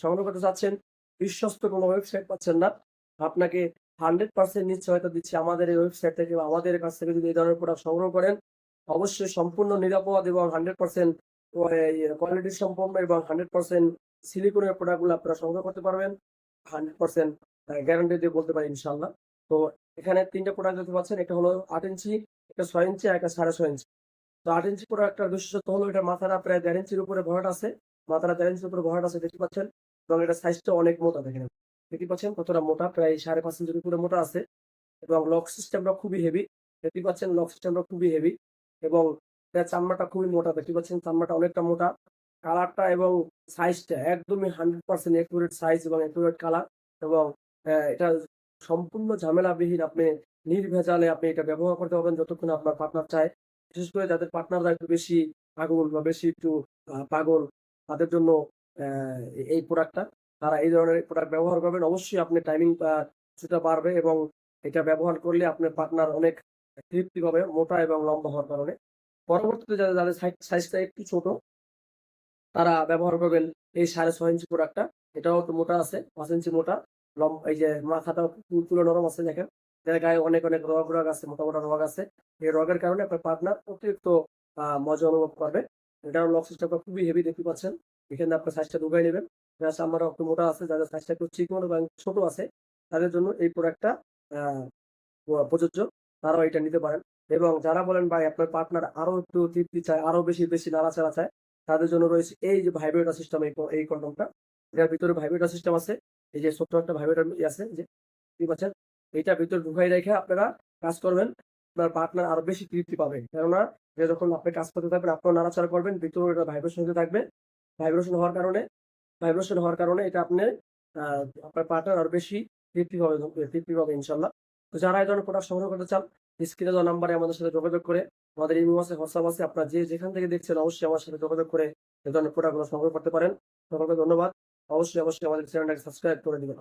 সংগ্রহ করতে চাচ্ছেন, বিশ্বস্ত কোনো ওয়েবসাইট পাচ্ছেন না। আপনাকে 100% নিশ্চয়তা দিচ্ছি আমাদের এই ওয়েবসাইট থেকে বা আমাদের কাছ থেকে যদি এই ধরনের প্রোডাক্ট সংগ্রহ করেন, অবশ্যই সম্পূর্ণ নিরাপদ এবং 100% কোয়ালিটি সম্পন্ন এবং 100% সিলিকনের প্রোডাক্টগুলো আপনারা সংগ্রহ করতে পারবেন। 100% গ্যারান্টি দিয়ে বলতে পারি ইনশাআল্লাহ। তো এখানে ৩ টা প্রোডাক্ট দেখতে পাচ্ছেন। একটা হলো ৮ ইঞ্চি, একটা ৬ ইঞ্চি, আর একটা ৬.৫ ইঞ্চি। তো ৮ ইঞ্চি প্রোডাক্টটার বিশেষত্ব হলো এটার মাথাটা প্রায় ১.৫ ইঞ্চির উপরে ভরাট আছে। মাথাটা ১.৫ ইঞ্চির উপরে ভরাট আছে দেখতে পাচ্ছেন, এবং এটার সাইজটা অনেক মোটা দেখেন। দেখতে পাচ্ছেন কতটা মোটা, প্রায় ৫.৫ ইঞ্চির উপরে মোটা আছে, এবং লক সিস্টেমটা খুবই হেভি। দেখতে পাচ্ছেন লক সিস্টেমটা খুবই হেভি, এবং এটার চামড়াটা খুবই মোটা। দেখতে পাচ্ছেন চামড়াটা অনেকটা মোটা। কালারটা এবং সাইজটা একদমই 100% একুরেট সাইজ এবং একুরেট কালার, এবং এটা সম্পূর্ণ ঝামেলাবিহীন আপনি নির্ভেজালে আপনি এটা ব্যবহার করতে পারবেন যতক্ষণ আপনার পার্টনার চায়। বিশেষ করে যাদের পার্টনাররা একটু বেশি আগুন বা বেশি একটু পাগল, তাদের জন্য অ্যা এই প্রোডাক্টটা। তারা এই ধরনের প্রোডাক্ট ব্যবহার করবেন। অবশ্যই আপনি টাইমিং কিছুটা বাড়বে, এবং এটা ব্যবহার করলে আপনার পার্টনার অনেক তৃপ্তি পাবে মোটা এবং লম্বা হওয়ার কারণে। পরবর্তীতে যাদের সাইজটা একটু ছোট, তারা ব্যবহার করবেন এই ৬.৫ ইঞ্চি প্রোডাক্টটা। এটাও একটু মোটা আছে, ৫ ইঞ্চি মোটা। এই যে মাথাটাও তুলতুলে নরম আছে দেখেন। এর গায়ে অনেক রগ আছে, মোটা রগ আছে। এই রগের কারণে আপনার পার্টনার অতিরিক্ত মজা অনুভব করবে। এটার লক সিস্টেমটা খুবই হেভি দেখতে পাচ্ছেন। এখানে আপনার সাইজটা ঢুকাই নিবেন। এটার চামড়াটাও একটু মোটা আছে। যাদের সাইজটা একটু চিকন এবং ছোট আছে, তাদের জন্য এই প্রোডাক্টটা আ প্রযোজ্য। তারাও এটা নিতে পারেন। এবং যারা বলেন ভাই আপনার পার্টনার আরো একটু তৃপ্তি চায়, আরো বেশি নাড়াচাড়া চায়, তাদের জন্য রয়েছে এই যে ভাইব্রেটর সিস্টেম, এই কন্ডমটা। এটার ভিতরে ভাইব্রেটর সিস্টেম আছে। এই যে ছোট্ট একটা ভাইব্রেটর আছে, যে দেখতে পাচ্ছেন। এইটার ভিতরে ঢুকাই রেখে আপনারা কাজ করবেন। আপনার পার্টনার আরো বেশি তৃপ্তি পাবে। কেননা এটা যখন আপনি কাজ করতে থাকবেন, আপনিও নাড়াচাড়া করবেন, ভিতরে এটা ভাইব্রেশন হতে থাকবে। ভাইব্রেশন হওয়ার কারণে ভাইব্রেশন হওয়ার কারণে এটা আপনি আ আপনার পার্টনার আরো বেশি তৃপ্তি পাবে ইনশাআল্লাহ। তো যারা এই ধরনের প্রোডাক্ট সংগ্রহ করতে চান, স্ক্রিনে দেওয়া নাম্বারে আমাদের সাথে যোগাযোগ করে, আমাদের ইমো আছে, হোয়াটসঅ্যাপ আছে। আপনারা যে যেখান থেকে দেখছেন অবশ্যই আমার সাথে যোগাযোগ করে এ ধরনের প্রোডাক্ট গুলো সংগ্রহ করতে পারেন। সকলকে ধন্যবাদ। অবশ্যই আমাদের চ্যানেলটাকে সাবস্ক্রাইব করে দিবেন।